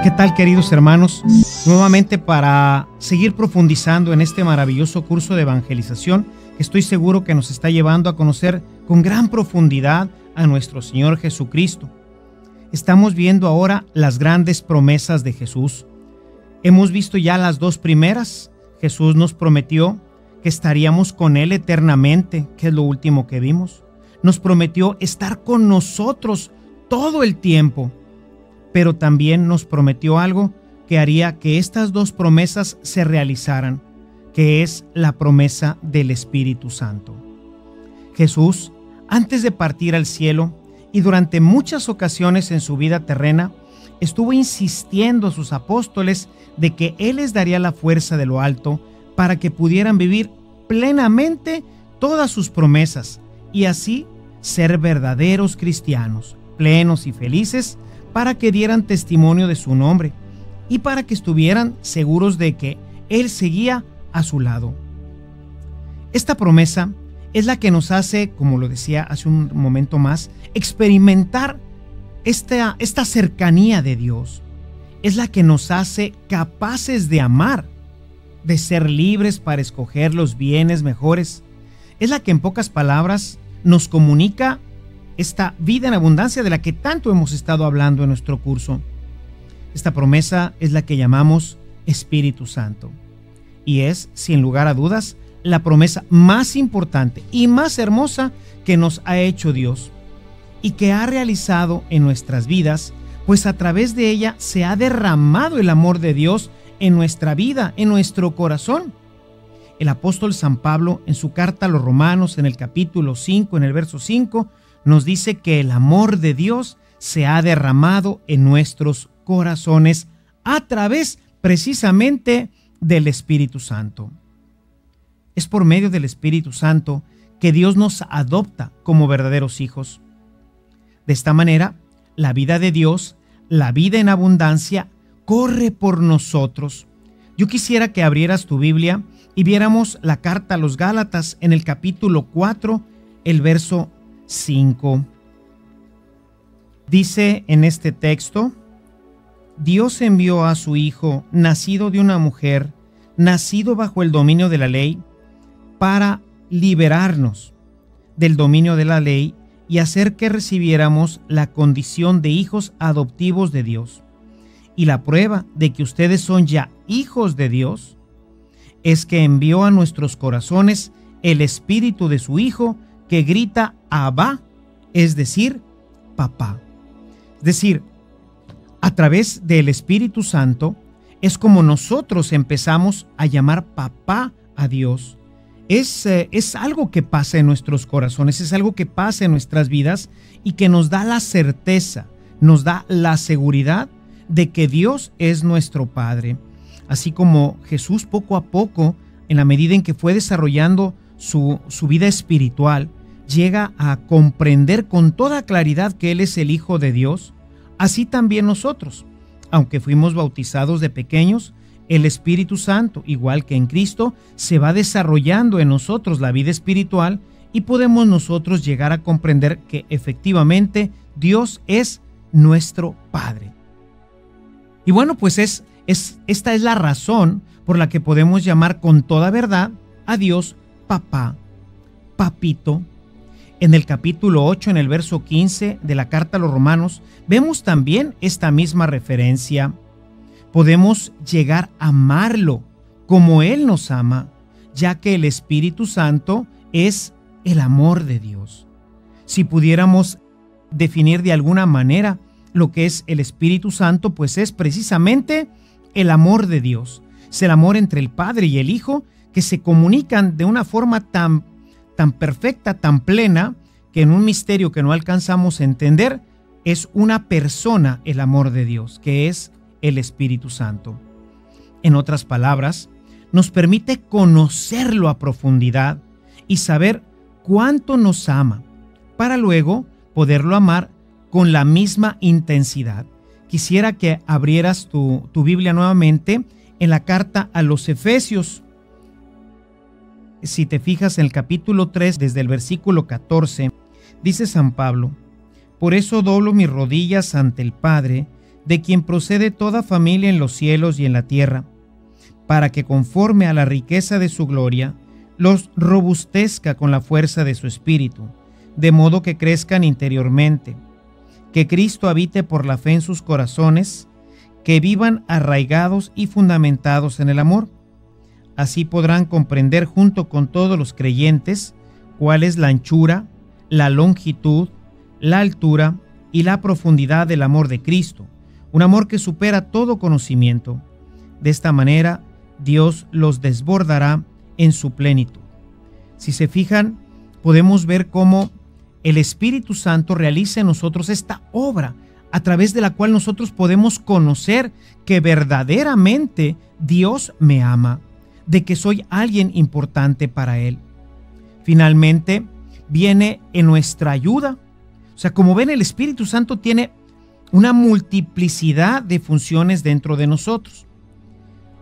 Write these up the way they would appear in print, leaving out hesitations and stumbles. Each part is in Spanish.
¿Qué tal, queridos hermanos? Nuevamente para seguir profundizando en este maravilloso curso de evangelización que estoy seguro que nos está llevando a conocer con gran profundidad a nuestro Señor Jesucristo. Estamos viendo ahora las grandes promesas de Jesús. Hemos visto ya las dos primeras. Jesús nos prometió que estaríamos con Él eternamente, que es lo último que vimos. Nos prometió estar con nosotros todo el tiempo. Pero también nos prometió algo que haría que estas dos promesas se realizaran, que es la promesa del Espíritu Santo. Jesús, antes de partir al cielo y durante muchas ocasiones en su vida terrena, estuvo insistiendo a sus apóstoles de que Él les daría la fuerza de lo alto para que pudieran vivir plenamente todas sus promesas y así ser verdaderos cristianos, plenos y felices, para que dieran testimonio de su nombre y para que estuvieran seguros de que Él seguía a su lado. Esta promesa es la que nos hace, como lo decía hace un momento más, experimentar esta cercanía de Dios. Es la que nos hace capaces de amar, de ser libres para escoger los bienes mejores. Es la que, en pocas palabras, nos comunica esta vida en abundancia de la que tanto hemos estado hablando en nuestro curso. Esta promesa es la que llamamos Espíritu Santo y es, sin lugar a dudas, la promesa más importante y más hermosa que nos ha hecho Dios y que ha realizado en nuestras vidas, pues a través de ella se ha derramado el amor de Dios en nuestra vida, en nuestro corazón. El apóstol San Pablo, en su carta a los Romanos, en el capítulo 5, en el verso 5, nos dice que el amor de Dios se ha derramado en nuestros corazones a través precisamente del Espíritu Santo. Es por medio del Espíritu Santo que Dios nos adopta como verdaderos hijos. De esta manera, la vida de Dios, la vida en abundancia, corre por nosotros. Yo quisiera que abrieras tu Biblia y viéramos la carta a los Gálatas en el capítulo 4, el verso 5. Dice en este texto: Dios envió a su Hijo, nacido de una mujer, nacido bajo el dominio de la ley, para liberarnos del dominio de la ley y hacer que recibiéramos la condición de hijos adoptivos de Dios. Y la prueba de que ustedes son ya hijos de Dios es que envió a nuestros corazones el Espíritu de su Hijo, que grita Abba, es decir, papá. Es decir, a través del Espíritu Santo es como nosotros empezamos a llamar papá a Dios. Es algo que pasa en nuestros corazones, es algo que pasa en nuestras vidas y que nos da la certeza, nos da la seguridad de que Dios es nuestro Padre. Así como Jesús poco a poco, en la medida en que fue desarrollando su vida espiritual, llega a comprender con toda claridad que Él es el Hijo de Dios, así también nosotros, aunque fuimos bautizados de pequeños, el Espíritu Santo, igual que en Cristo, se va desarrollando en nosotros la vida espiritual y podemos nosotros llegar a comprender que efectivamente Dios es nuestro Padre. Y bueno, pues esta es la razón por la que podemos llamar con toda verdad a Dios papá, papito. En el capítulo 8, en el verso 15 de la carta a los Romanos, vemos también esta misma referencia. Podemos llegar a amarlo como Él nos ama, ya que el Espíritu Santo es el amor de Dios. Si pudiéramos definir de alguna manera lo que es el Espíritu Santo, pues es precisamente el amor de Dios. Es el amor entre el Padre y el Hijo, que se comunican de una forma tan perfecta, tan plena, que en un misterio que no alcanzamos a entender, es una persona el amor de Dios, que es el Espíritu Santo. En otras palabras, nos permite conocerlo a profundidad y saber cuánto nos ama, para luego poderlo amar con la misma intensidad. Quisiera que abrieras tu Biblia nuevamente en la carta a los Efesios. Si te fijas en el capítulo 3, desde el versículo 14, dice San Pablo: Por eso doblo mis rodillas ante el Padre, de quien procede toda familia en los cielos y en la tierra, para que conforme a la riqueza de su gloria, los robustezca con la fuerza de su espíritu, de modo que crezcan interiormente, que Cristo habite por la fe en sus corazones, que vivan arraigados y fundamentados en el amor. Así podrán comprender junto con todos los creyentes cuál es la anchura, la longitud, la altura y la profundidad del amor de Cristo, un amor que supera todo conocimiento. De esta manera, Dios los desbordará en su plenitud. Si se fijan, podemos ver cómo el Espíritu Santo realiza en nosotros esta obra a través de la cual nosotros podemos conocer que verdaderamente Dios me ama, de que soy alguien importante para Él. Finalmente, viene en nuestra ayuda. O sea, como ven, el Espíritu Santo tiene una multiplicidad de funciones dentro de nosotros.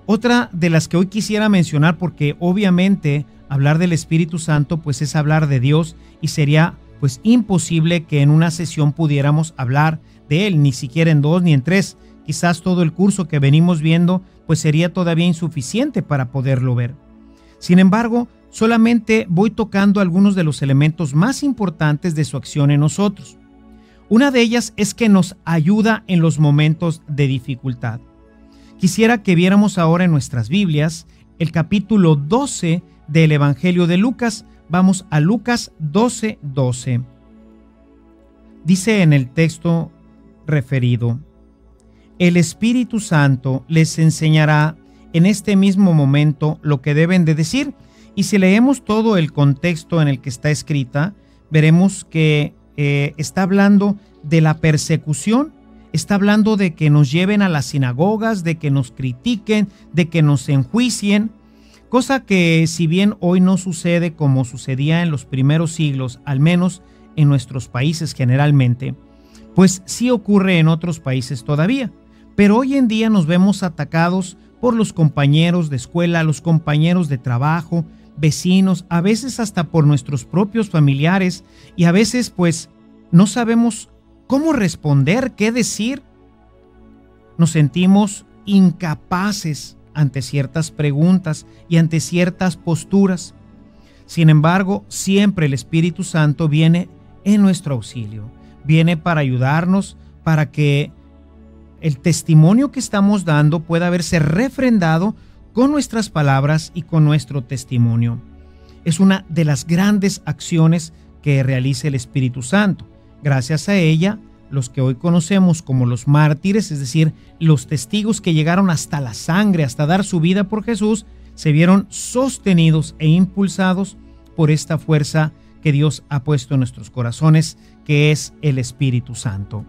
Otra de las que hoy quisiera mencionar, porque obviamente hablar del Espíritu Santo pues es hablar de Dios y sería pues imposible que en una sesión pudiéramos hablar de Él, ni siquiera en 2 ni en 3. Quizás todo el curso que venimos viendo pues sería todavía insuficiente para poderlo ver. Sin embargo, solamente voy tocando algunos de los elementos más importantes de su acción en nosotros. Una de ellas es que nos ayuda en los momentos de dificultad. Quisiera que viéramos ahora en nuestras Biblias el capítulo 12 del Evangelio de Lucas. Vamos a Lucas 12:12. Dice en el texto referido: el Espíritu Santo les enseñará en este mismo momento lo que deben de decir. Y si leemos todo el contexto en el que está escrita, veremos que está hablando de la persecución, está hablando de que nos lleven a las sinagogas, de que nos critiquen, de que nos enjuicien, cosa que si bien hoy no sucede como sucedía en los primeros siglos, al menos en nuestros países generalmente, pues sí ocurre en otros países todavía. Pero hoy en día nos vemos atacados por los compañeros de escuela, los compañeros de trabajo, vecinos, a veces hasta por nuestros propios familiares, y a veces pues no sabemos cómo responder, qué decir. Nos sentimos incapaces ante ciertas preguntas y ante ciertas posturas. Sin embargo, siempre el Espíritu Santo viene en nuestro auxilio, viene para ayudarnos, para que el testimonio que estamos dando pueda verse refrendado con nuestras palabras y con nuestro testimonio. Es una de las grandes acciones que realiza el Espíritu Santo. Gracias a ella, los que hoy conocemos como los mártires, es decir, los testigos que llegaron hasta la sangre, hasta dar su vida por Jesús, se vieron sostenidos e impulsados por esta fuerza que Dios ha puesto en nuestros corazones, que es el Espíritu Santo.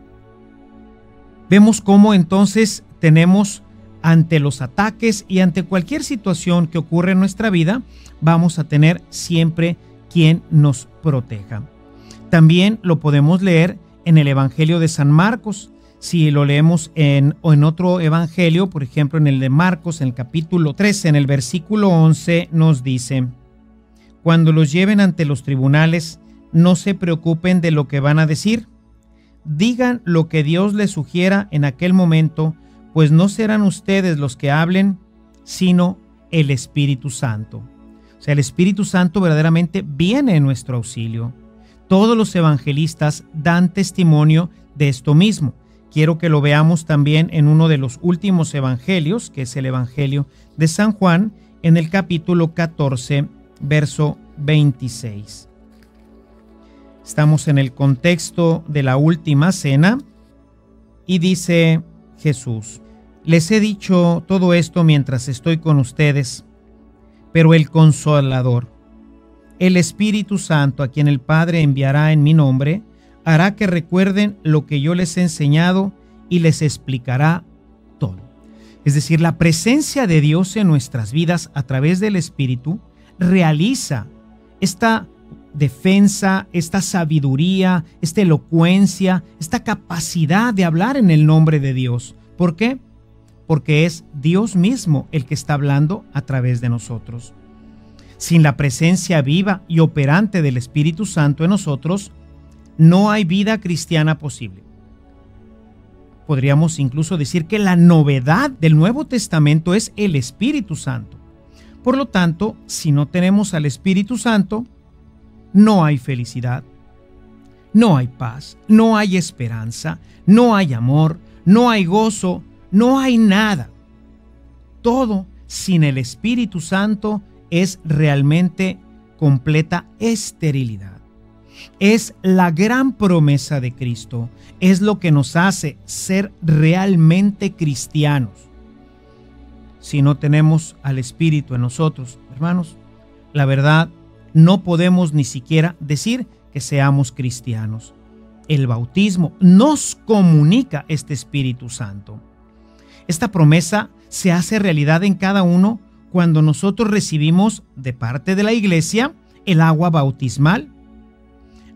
Vemos cómo entonces tenemos ante los ataques y ante cualquier situación que ocurre en nuestra vida, vamos a tener siempre quien nos proteja. También lo podemos leer en el Evangelio de San Marcos. Si lo leemos en otro evangelio, por ejemplo en el de Marcos, en el capítulo 13, en el versículo 11, nos dice: cuando los lleven ante los tribunales, no se preocupen de lo que van a decir. Digan lo que Dios les sugiera en aquel momento, pues no serán ustedes los que hablen, sino el Espíritu Santo. O sea, el Espíritu Santo verdaderamente viene en nuestro auxilio. Todos los evangelistas dan testimonio de esto mismo. Quiero que lo veamos también en uno de los últimos evangelios, que es el Evangelio de San Juan, en el capítulo 14, verso 26. Estamos en el contexto de la última cena y dice Jesús: les he dicho todo esto mientras estoy con ustedes, pero el Consolador, el Espíritu Santo, a quien el Padre enviará en mi nombre, hará que recuerden lo que yo les he enseñado y les explicará todo. Es decir, la presencia de Dios en nuestras vidas a través del Espíritu realiza esta defensa, esta sabiduría, esta elocuencia, esta capacidad de hablar en el nombre de Dios. ¿Por qué? Porque es Dios mismo el que está hablando a través de nosotros. Sin la presencia viva y operante del Espíritu Santo en nosotros, no hay vida cristiana posible. Podríamos incluso decir que la novedad del Nuevo Testamento es el Espíritu Santo. Por lo tanto, si no tenemos al Espíritu Santo, no hay felicidad, no hay paz, no hay esperanza, no hay amor, no hay gozo, no hay nada. Todo sin el Espíritu Santo es realmente completa esterilidad. Es la gran promesa de Cristo, es lo que nos hace ser realmente cristianos. Si no tenemos al Espíritu en nosotros, hermanos, la verdad, no podemos ni siquiera decir que seamos cristianos. El bautismo nos comunica este Espíritu Santo. Esta promesa se hace realidad en cada uno cuando nosotros recibimos de parte de la iglesia el agua bautismal.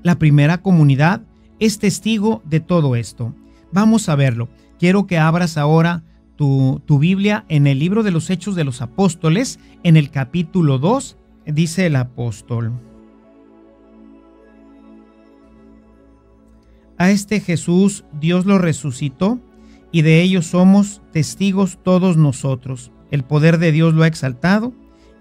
La primera comunidad es testigo de todo esto. Vamos a verlo. Quiero que abras ahora tu Biblia en el libro de los Hechos de los Apóstoles, en el capítulo 2, dice el apóstol: a este Jesús Dios lo resucitó, y de ello somos testigos todos nosotros. El poder de Dios lo ha exaltado,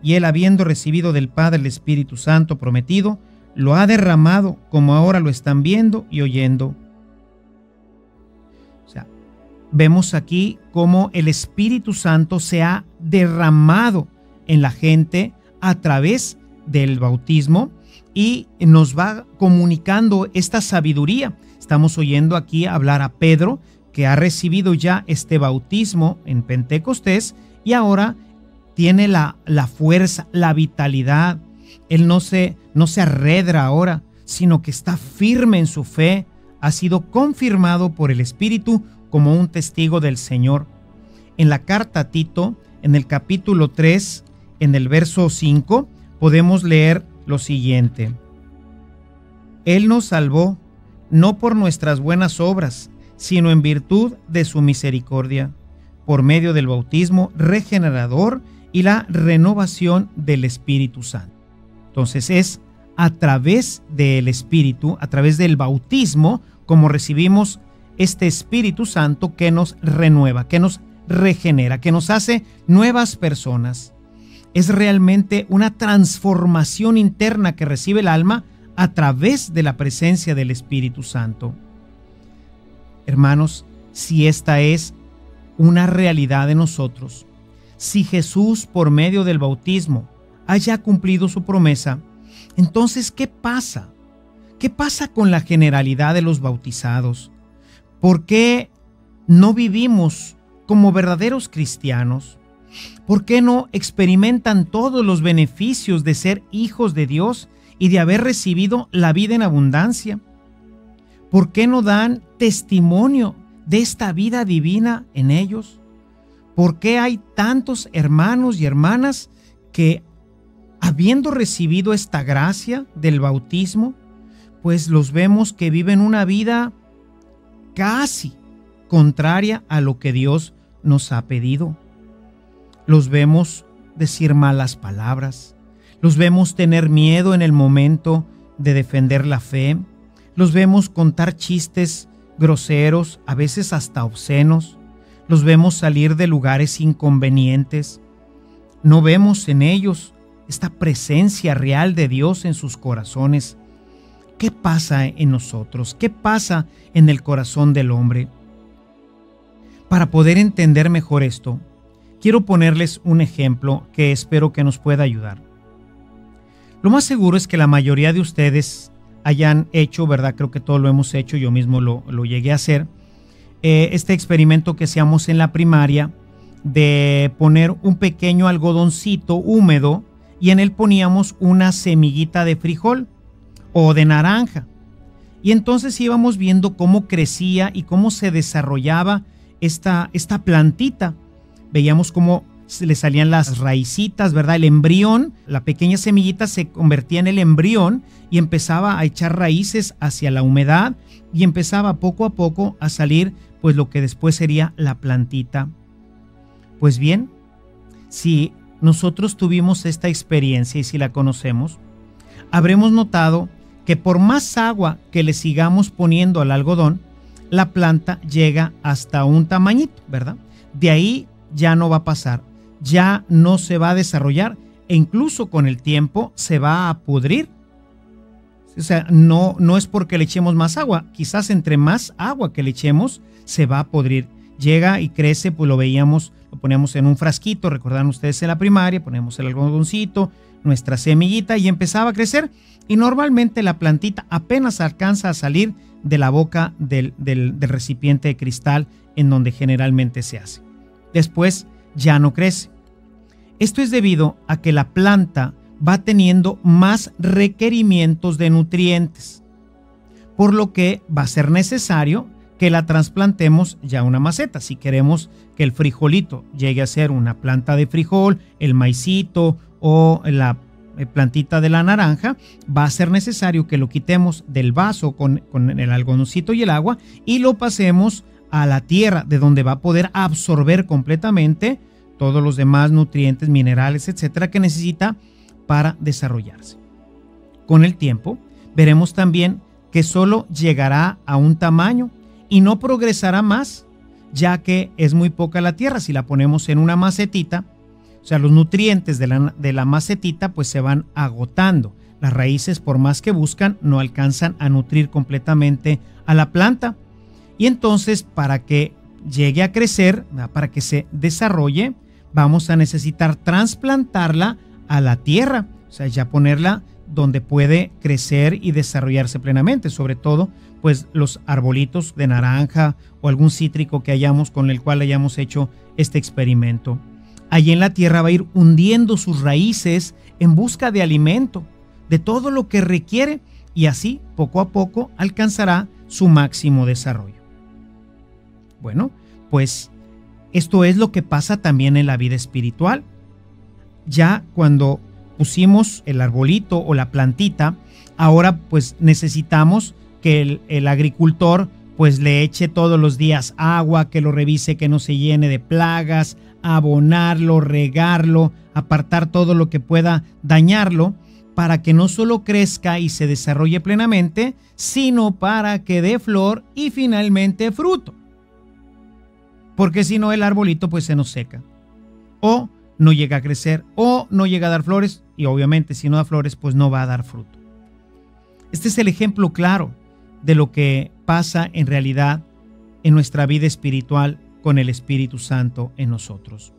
y él, habiendo recibido del Padre el Espíritu Santo prometido, lo ha derramado, como ahora lo están viendo y oyendo. O sea, vemos aquí cómo el Espíritu Santo se ha derramado en la gente a través del bautismo y nos va comunicando esta sabiduría. Estamos oyendo aquí hablar a Pedro, que ha recibido ya este bautismo en Pentecostés y ahora tiene la fuerza, la vitalidad. Él no se arredra ahora, sino que está firme en su fe. Ha sido confirmado por el Espíritu como un testigo del Señor. En la carta a Tito, en el capítulo 3, en el verso 5, podemos leer lo siguiente: Él nos salvó, no por nuestras buenas obras, sino en virtud de su misericordia, por medio del bautismo regenerador y la renovación del Espíritu Santo. Entonces es a través del Espíritu, a través del bautismo, como recibimos este Espíritu Santo que nos renueva, que nos regenera, que nos hace nuevas personas. Es realmente una transformación interna que recibe el alma a través de la presencia del Espíritu Santo. Hermanos, si esta es una realidad de nosotros, si Jesús por medio del bautismo haya cumplido su promesa, entonces ¿qué pasa? ¿Qué pasa con la generalidad de los bautizados? ¿Por qué no vivimos como verdaderos cristianos? ¿Por qué no experimentan todos los beneficios de ser hijos de Dios y de haber recibido la vida en abundancia? ¿Por qué no dan testimonio de esta vida divina en ellos? ¿Por qué hay tantos hermanos y hermanas que, habiendo recibido esta gracia del bautismo, pues los vemos que viven una vida casi contraria a lo que Dios nos ha pedido? Los vemos decir malas palabras, los vemos tener miedo en el momento de defender la fe, los vemos contar chistes groseros, a veces hasta obscenos, los vemos salir de lugares inconvenientes. No vemos en ellos esta presencia real de Dios en sus corazones. ¿Qué pasa en nosotros? ¿Qué pasa en el corazón del hombre? Para poder entender mejor esto, quiero ponerles un ejemplo que espero que nos pueda ayudar. Lo más seguro es que la mayoría de ustedes hayan hecho, ¿verdad? Creo que todos lo hemos hecho, yo mismo lo llegué a hacer, este experimento que hacíamos en la primaria de poner un pequeño algodoncito húmedo y en él poníamos una semillita de frijol o de naranja. Y entonces íbamos viendo cómo crecía y cómo se desarrollaba esta plantita. Veíamos cómo se le salían las raícitas, ¿verdad? El embrión, la pequeña semillita se convertía en el embrión y empezaba a echar raíces hacia la humedad y empezaba poco a poco a salir pues lo que después sería la plantita. Pues bien, si nosotros tuvimos esta experiencia y si la conocemos, habremos notado que por más agua que le sigamos poniendo al algodón, la planta llega hasta un tamañito, ¿verdad? De ahí ya no va a pasar, ya no se va a desarrollar e incluso con el tiempo se va a pudrir. O sea, no es porque le echemos más agua, quizás entre más agua que le echemos se va a pudrir. Llega y crece, pues lo veíamos, lo poníamos en un frasquito, recordarán ustedes en la primaria, ponemos el algodoncito, nuestra semillita y empezaba a crecer y normalmente la plantita apenas alcanza a salir de la boca del recipiente de cristal en donde generalmente se hace. Después ya no crece. Esto es debido a que la planta va teniendo más requerimientos de nutrientes, por lo que va a ser necesario que la trasplantemos ya a una maceta. Si queremos que el frijolito llegue a ser una planta de frijol, el maicito o la plantita de la naranja, va a ser necesario que lo quitemos del vaso con el algodoncito y el agua y lo pasemos a la tierra, de donde va a poder absorber completamente todos los demás nutrientes, minerales, etcétera, que necesita para desarrollarse. Con el tiempo, veremos también que solo llegará a un tamaño y no progresará más, ya que es muy poca la tierra. Si la ponemos en una macetita, o sea, los nutrientes de la macetita pues se van agotando. Las raíces, por más que buscan, no alcanzan a nutrir completamente a la planta. Y entonces, para que llegue a crecer, para que se desarrolle, vamos a necesitar trasplantarla a la tierra, o sea, ya ponerla donde puede crecer y desarrollarse plenamente, sobre todo pues los arbolitos de naranja o algún cítrico que hayamos con el cual hayamos hecho este experimento. Allí en la tierra va a ir hundiendo sus raíces en busca de alimento, de todo lo que requiere y así poco a poco alcanzará su máximo desarrollo. Bueno, pues esto es lo que pasa también en la vida espiritual. Ya cuando pusimos el arbolito o la plantita, ahora pues necesitamos que el agricultor pues le eche todos los días agua, que lo revise, que no se llene de plagas, abonarlo, regarlo, apartar todo lo que pueda dañarlo, para que no solo crezca y se desarrolle plenamente, sino para que dé flor y finalmente fruto. Porque si no, el arbolito pues se nos seca, o no llega a crecer, o no llega a dar flores, y obviamente si no da flores pues no va a dar fruto. Este es el ejemplo claro de lo que pasa en realidad en nuestra vida espiritual con el Espíritu Santo en nosotros.